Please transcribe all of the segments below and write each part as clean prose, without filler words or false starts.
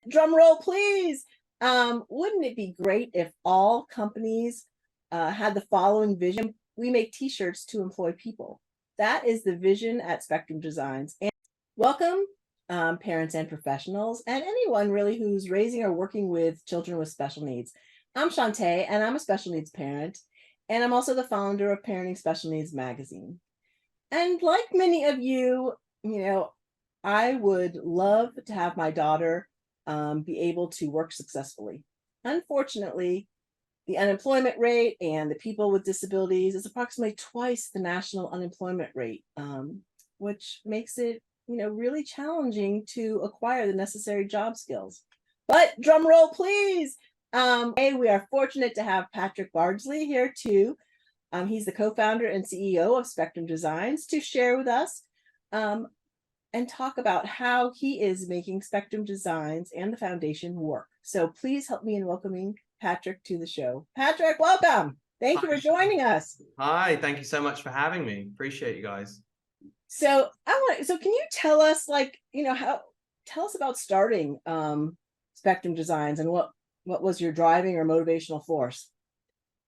Drum roll, please. Wouldn't it be great if all companies had the following vision? We make t-shirts to employ people. That is the vision at Spectrum Designs. And welcome, parents and professionals, and anyone really who's raising or working with children with special needs. I'm Shantae, and I'm a special needs parent, and I'm also the founder of Parenting Special Needs Magazine. And like many of you, I would love to have my daughter be able to work successfully. Unfortunately, the unemployment rate and the people with disabilities is approximately twice the national unemployment rate, which makes it, really challenging to acquire the necessary job skills. But drum roll, please. We are fortunate to have Patrick Bardsley here too. He's the co-founder and CEO of Spectrum Designs to share with us and talk about how he is making Spectrum Designs and the foundation work. So please help me in welcoming Patrick to the show. Patrick, welcome. Thank you for joining us. Hi, thank you so much for having me. Appreciate you guys. So can you tell us, tell us about starting Spectrum Designs and what was your driving or motivational force?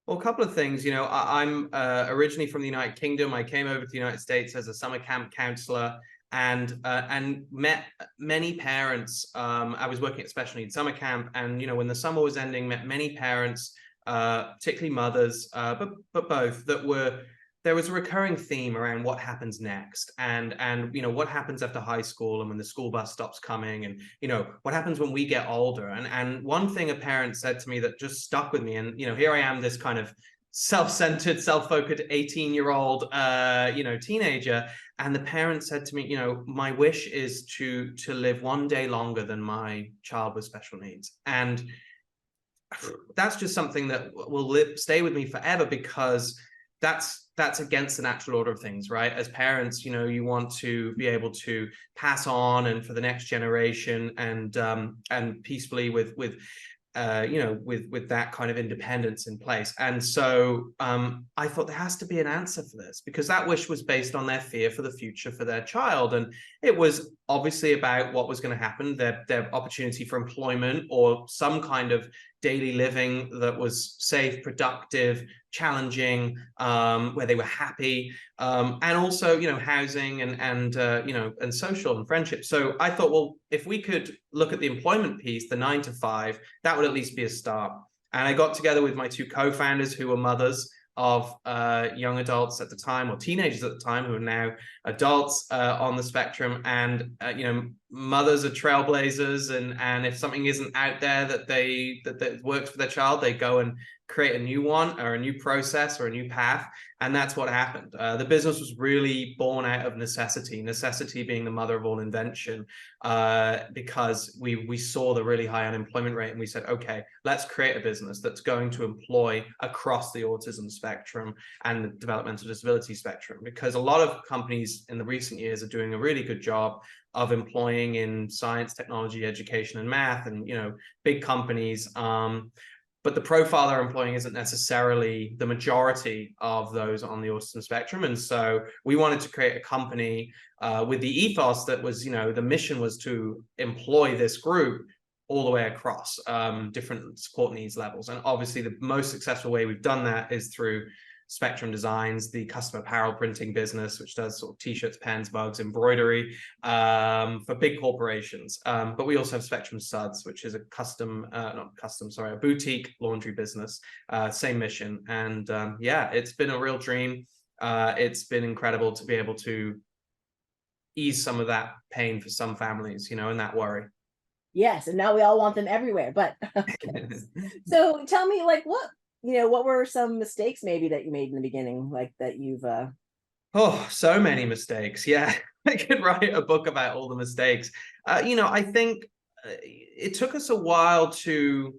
Well, a couple of things. I'm originally from the United Kingdom. I came over to the United States as a summer camp counselor and met many parents. I was working at special needs summer camp, and when the summer was ending, met many parents, particularly mothers, but both, there was a recurring theme around what happens next, and what happens after high school, and when the school bus stops coming, and what happens when we get older. And one thing a parent said to me that just stuck with me, and here I am, this kind of self-centered, self-focused 18-year-old teenager, and the parent said to me, my wish is to live one day longer than my child with special needs. And that's just something that will stay with me forever, because that's against the natural order of things, right? As parents, you want to be able to pass on and for the next generation, and peacefully with that kind of independence in place. And so I thought there has to be an answer for this, because that wish was based on their fear for the future for their child. And it was obviously about what was going to happen, their opportunity for employment or some kind of daily living that was safe, productive, challenging, where they were happy, and also housing and social and friendship. So I thought, well, if we could look at the employment piece, the 9 to 5, that would at least be a start. And I got together with my two co-founders, who were mothers of young adults at the time, or teenagers at the time, who are now adults on the spectrum. And mothers are trailblazers, and if something isn't out there that works for their child, they go and create a new one, or a new process, or a new path. And that's what happened. The business was really born out of necessity being the mother of all invention, because we saw the really high unemployment rate, and we said, okay, let's create a business that's going to employ across the autism spectrum and the developmental disability spectrum, because a lot of companies in the recent years are doing a really good job of employing in science, technology, education, and math, and big companies. But the profile they're employing isn't necessarily the majority of those on the autism spectrum. And so we wanted to create a company with the ethos that was, the mission was to employ this group all the way across different support needs levels. And obviously the most successful way we've done that is through Spectrum Designs, the custom apparel printing business, which does sort of t-shirts, pens, mugs, embroidery for big corporations. But we also have Spectrum Suds, which is a a boutique laundry business, same mission. And yeah, it's been a real dream. It's been incredible to be able to ease some of that pain for some families, and that worry. Yes, and now we all want them everywhere. But okay. So tell me, what were some mistakes maybe that you made in the beginning, that you've Oh, so many mistakes. Yeah, I could write a book about all the mistakes. I think it took us a while to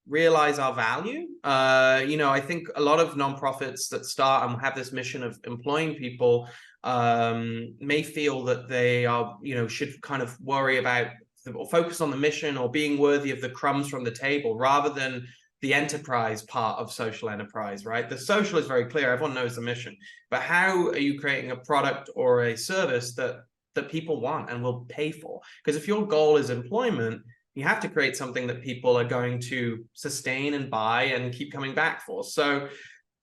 realize our value. I think a lot of nonprofits that start and have this mission of employing people may feel that they are, should kind of worry about or focus on the mission or being worthy of the crumbs from the table, rather than the enterprise part of social enterprise, right? The social is very clear. Everyone knows the mission. But how are you creating a product or a service that people want and will pay for? Because if your goal is employment, you have to create something that people are going to sustain and buy and keep coming back for. So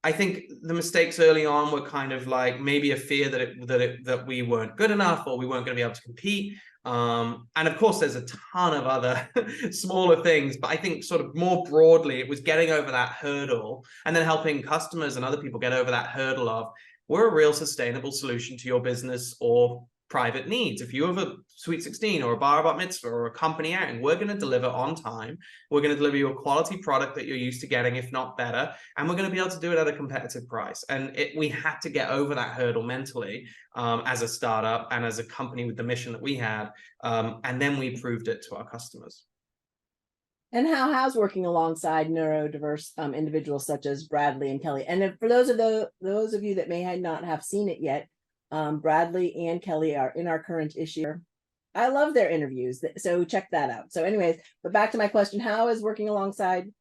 I think the mistakes early on were kind of like maybe a fear that we weren't good enough or we weren't going to be able to compete. And of course, there's a ton of other smaller things, but I think sort of more broadly, it was getting over that hurdle and then helping customers and other people get over that hurdle of, we're a real sustainable solution to your business or private needs. If you have a Sweet 16 or a bar bat mitzvah or a company outing, we're going to deliver on time. We're going to deliver you a quality product that you're used to getting, if not better. And we're going to be able to do it at a competitive price. And we had to get over that hurdle mentally as a startup and as a company with the mission that we had. And then we proved it to our customers. And how's working alongside neurodiverse individuals such as Bradley and Kelly? And for those of you that may not have seen it yet, Bradley and Kelly are in our current issue. I love their interviews, so check that out. So anyways, but back to my question, how is working alongside,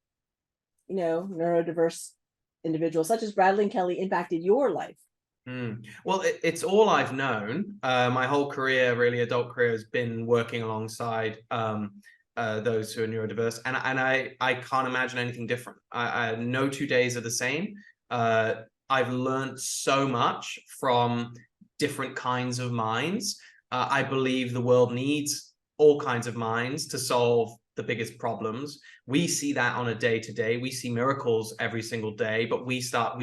neurodiverse individuals such as Bradley and Kelly impacted your life? Well, it's all I've known. My whole career, really adult career, has been working alongside those who are neurodiverse, and I can't imagine anything different. No 2 days are the same. I've learned so much from different kinds of minds. I believe the world needs all kinds of minds to solve the biggest problems. We see that on a day-to-day. We see miracles every single day, but we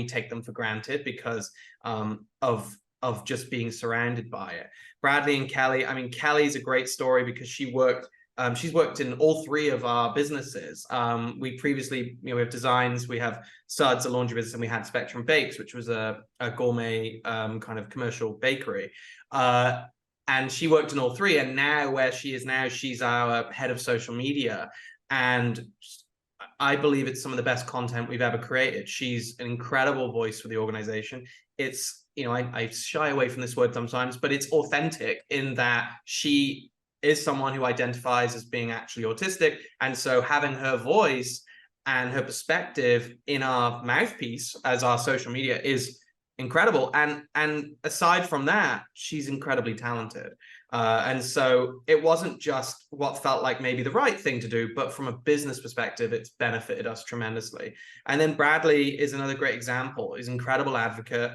take them for granted because of just being surrounded by it. Bradley and Kelly, I mean, Kelly's a great story because she's worked in all three of our businesses. We previously, we have Designs, we have Suds, a laundry business, and we had Spectrum Bakes, which was a gourmet kind of commercial bakery. And she worked in all three. And now where she is now, she's our head of social media. And I believe it's some of the best content we've ever created. She's an incredible voice for the organization. It's, I shy away from this word sometimes, but it's authentic in that she is someone who identifies as being actually autistic. And so having her voice and her perspective in our mouthpiece as our social media is incredible. And aside from that, she's incredibly talented. And so it wasn't just what felt like maybe the right thing to do, but from a business perspective, it's benefited us tremendously. And then Bradley is another great example. He's an incredible advocate.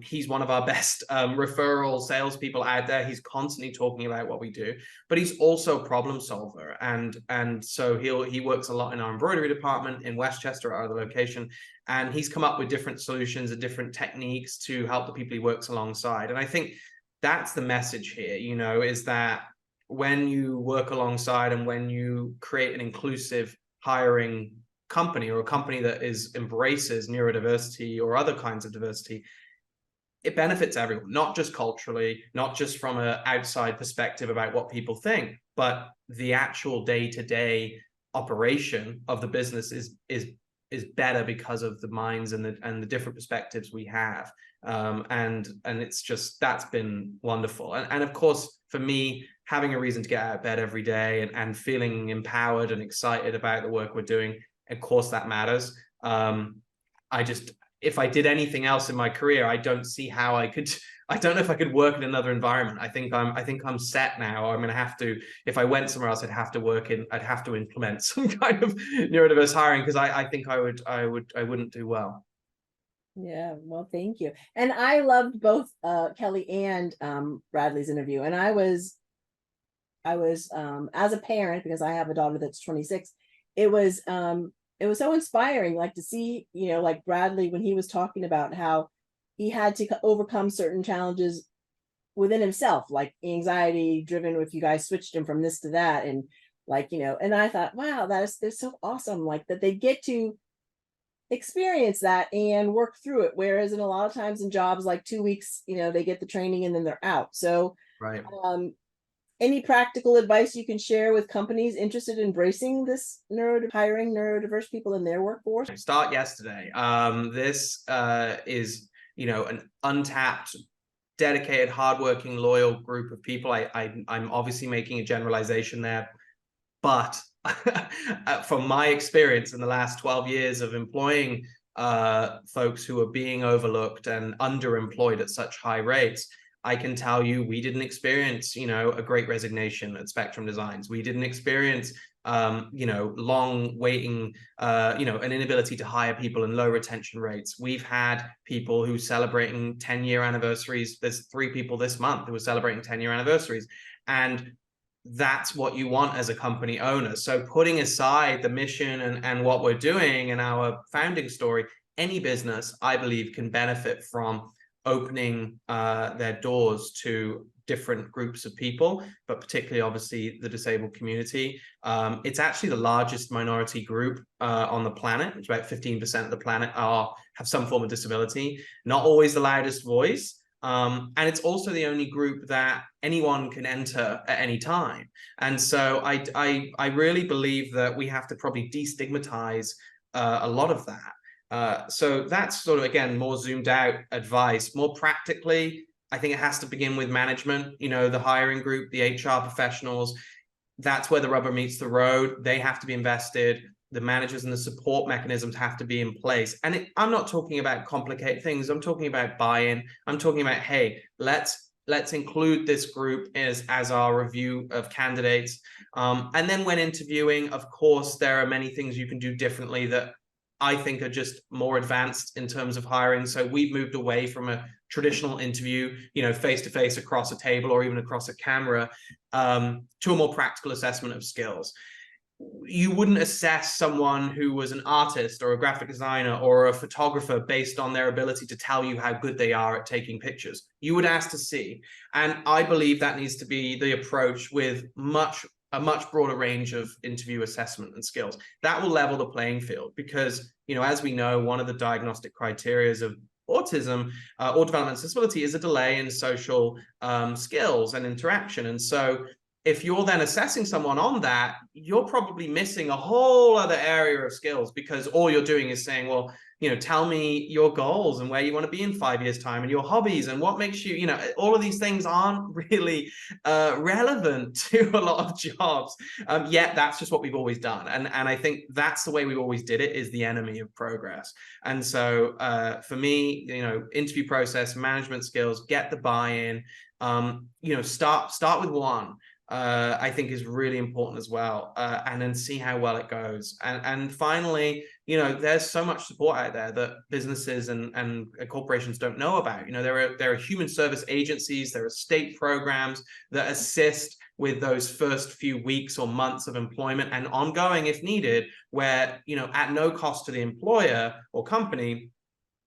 He's one of our best referral salespeople out there. He's constantly talking about what we do, but he's also a problem solver. And so he works a lot in our embroidery department in Westchester, our other location. And he's come up with different solutions and different techniques to help the people he works alongside. And I think that's the message here, is that when you work alongside and when you create an inclusive hiring company or a company that embraces neurodiversity or other kinds of diversity, it benefits everyone, not just culturally, not just from an outside perspective about what people think, but the actual day-to-day operation of the business is better because of the minds and the different perspectives we have. And it's just, that's been wonderful. And of course, for me, having a reason to get out of bed every day and feeling empowered and excited about the work we're doing, of course that matters. If I did anything else in my career, I don't see how I don't know if I could work in another environment. I think I'm set now. I'm going to have to, if I went somewhere else, I'd have to implement some kind of neurodiverse hiring because I think I wouldn't do well. Yeah, well, thank you. And I loved both Kelly and Bradley's interview. And I was as a parent, because I have a daughter that's 26, it was so inspiring, like to see, like Bradley, when he was talking about how he had to overcome certain challenges within himself, like anxiety driven, if you guys switched him from this to that. And and I thought, wow, that's so awesome. Like that they get to experience that and work through it. Whereas in a lot of times in jobs, like 2 weeks, they get the training and then they're out. So, right. Any practical advice you can share with companies interested in embracing this hiring neurodiverse people in their workforce? Start yesterday. This is, an untapped, dedicated, hardworking, loyal group of people. I'm obviously making a generalization there, but from my experience in the last 12 years of employing folks who are being overlooked and underemployed at such high rates, I can tell you we didn't experience, a great resignation at Spectrum Designs. We didn't experience long waiting, an inability to hire people and low retention rates. We've had people who celebrating 10-year anniversaries. There's 3 people this month who are celebrating 10-year anniversaries. And that's what you want as a company owner. So putting aside the mission and what we're doing and our founding story, any business, I believe, can benefit from opening their doors to different groups of people, but particularly obviously the disabled community. It's actually the largest minority group on the planet. It's about 15% of the planet have some form of disability, not always the loudest voice. And it's also the only group that anyone can enter at any time. And so I really believe that we have to probably destigmatize a lot of that. So that's sort of, again, more zoomed out advice. More practically, I think it has to begin with management, the hiring group, the HR professionals. That's where the rubber meets the road. They have to be invested. The managers and the support mechanisms have to be in place. And I'm not talking about complicated things. I'm talking about buy-in. I'm talking about, hey, let's include this group as our review of candidates. And then when interviewing, of course, there are many things you can do differently that I think are just more advanced in terms of hiring. So we've moved away from a traditional interview, face-to-face across a table or even across a camera, to a more practical assessment of skills. You wouldn't assess someone who was an artist or a graphic designer or a photographer based on their ability to tell you how good they are at taking pictures. You would ask to see. And I believe that needs to be the approach with a much broader range of interview assessment and skills. That will level the playing field because, as we know, one of the diagnostic criteria of autism or developmental disability is a delay in social skills and interaction. And so if you're then assessing someone on that, you're probably missing a whole other area of skills because all you're doing is saying, well, tell me your goals and where you want to be in 5 years' time and your hobbies and what makes you, all of these things aren't really relevant to a lot of jobs. Yet that's just what we've always done. And I think that's the way we always did it, is the enemy of progress. And so for me, interview process, management skills, get the buy-in, start with one. I think is really important as well, and then see how well it goes. And finally, there's so much support out there that businesses and corporations don't know about. There are human service agencies, there are state programs that assist with those first few weeks or months of employment and ongoing if needed, where, at no cost to the employer or company,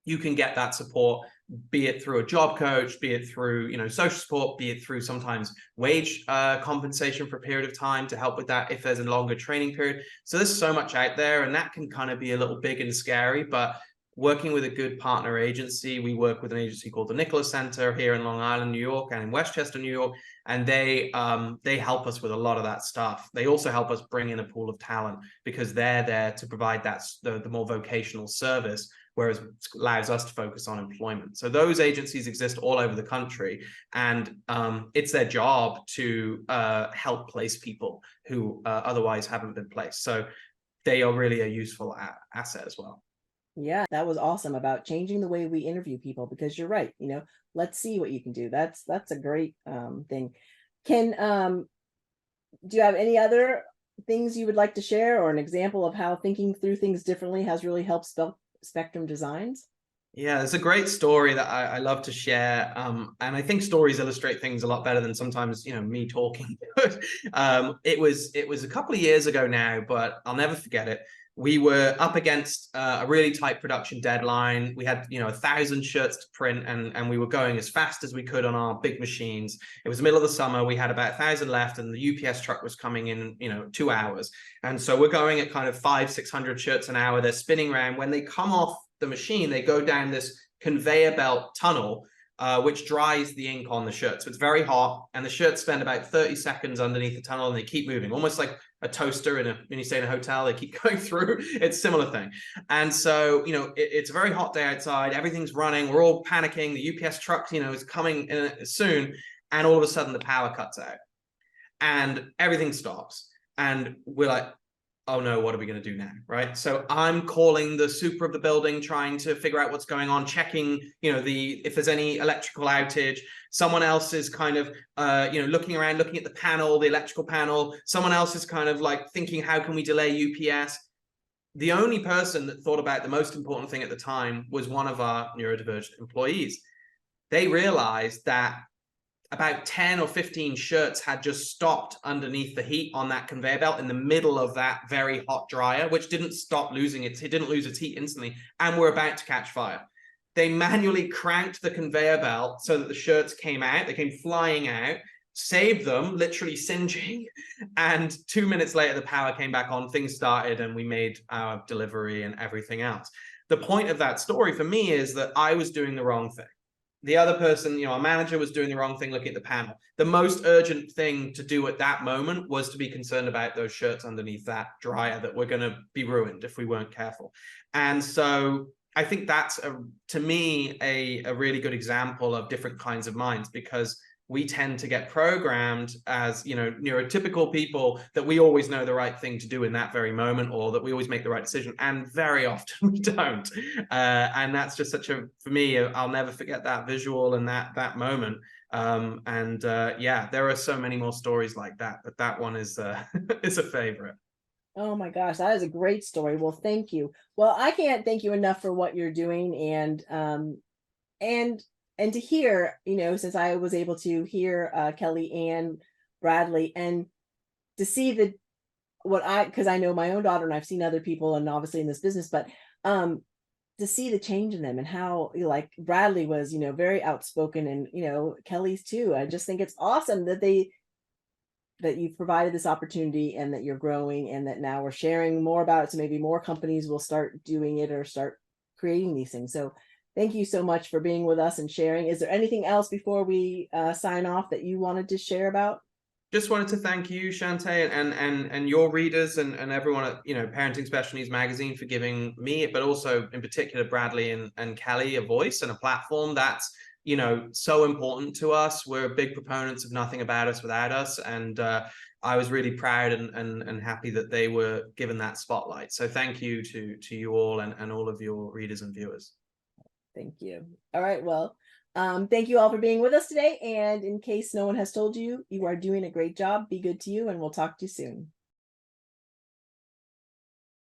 you can get that support, be it through a job coach, be it through, social support, be it through sometimes wage compensation for a period of time to help with that if there's a longer training period. So there's so much out there, and that can kind of be a little big and scary, but working with a good partner agency, we work with an agency called the Nicholas Center here in Long Island, New York, and in Westchester, New York, and they help us with a lot of that stuff. They also help us bring in a pool of talent because they're there to provide the more vocational service, whereas it allows us to focus on employment. So those agencies exist all over the country, and it's their job to help place people who otherwise haven't been placed. So they are really a useful asset as well. Yeah, that was awesome about changing the way we interview people, because you're right. Let's see what you can do. That's a great thing. Do you have any other things you would like to share, or an example of how thinking through things differently has really helped Spectrum Designs? Yeah, it's a great story that I love to share. And I think stories illustrate things a lot better than sometimes, me talking. It was a couple of years ago now, but I'll never forget it. We were up against a really tight production deadline. We had, 1,000 shirts to print, and we were going as fast as we could on our big machines. It was the middle of the summer. We had about 1,000 left, and the UPS truck was coming in, 2 hours. And so we're going at kind of 500-600 shirts an hour. They're spinning around. When they come off the machine, they go down this conveyor belt tunnel, which dries the ink on the shirt. So it's very hot, and the shirts spend about 30 seconds underneath the tunnel, and they keep moving, almost like a toaster when you stay in a hotel. They keep going through. It's a similar thing. And so, it's a very hot day outside. Everything's running. We're all panicking. The UPS truck, is coming in soon. And all of a sudden, the power cuts out, and everything stops. And we're like, oh no, what are we going to do now? Right. So I'm calling the super of the building, trying to figure out what's going on, checking, if there's any electrical outage. Someone else is kind of, looking around, looking at the panel, the electrical panel. Someone else is kind of like thinking, how can we delay UPS? The only person that thought about the most important thing at the time was one of our neurodivergent employees. They realized that about 10 or 15 shirts had just stopped underneath the heat on that conveyor belt in the middle of that very hot dryer, which didn't stop losing it. It didn't lose its heat instantly, and were about to catch fire. They manually cranked the conveyor belt so that the shirts came out. They came flying out, saved them, literally singeing. And 2 minutes later, the power came back on, things started, and we made our delivery and everything else. The point of that story for me is that I was doing the wrong thing. The other person, our manager, was doing the wrong thing looking at the panel. The most urgent thing to do at that moment was to be concerned about those shirts underneath that dryer that were going to be ruined if we weren't careful. And so I think that's, to me, a really good example of different kinds of minds, because we tend to get programmed as, neurotypical people, that we always know the right thing to do in that very moment, or that we always make the right decision. And very often we don't. And that's just for me, I'll never forget that visual and that moment. Yeah, there are so many more stories like that, but that one is is a favorite. Oh my gosh, that is a great story. Well, thank you. Well, I can't thank you enough for what you're doing, and to hear, since I was able to hear Kelly and Bradley, and to see because I know my own daughter and I've seen other people and obviously in this business, but to see the change in them and how, like, Bradley was, very outspoken, and Kelly's too. I just think it's awesome that you've provided this opportunity, and that you're growing, and that now we're sharing more about it, so maybe more companies will start doing it or start creating these things. So thank you so much for being with us and sharing. Is there anything else before we sign off that you wanted to share about? Just wanted to thank you, Shantae, and your readers, and everyone at Parenting Special Needs Magazine, for giving me, but also in particular Bradley and Kelly, a voice and a platform that's so important to us. We're big proponents of Nothing About Us Without Us, and I was really proud and happy that they were given that spotlight. So thank you to you all, and all of your readers and viewers. Thank you. All right. Well, thank you all for being with us today. And in case no one has told you, you are doing a great job. Be good to you, and we'll talk to you soon.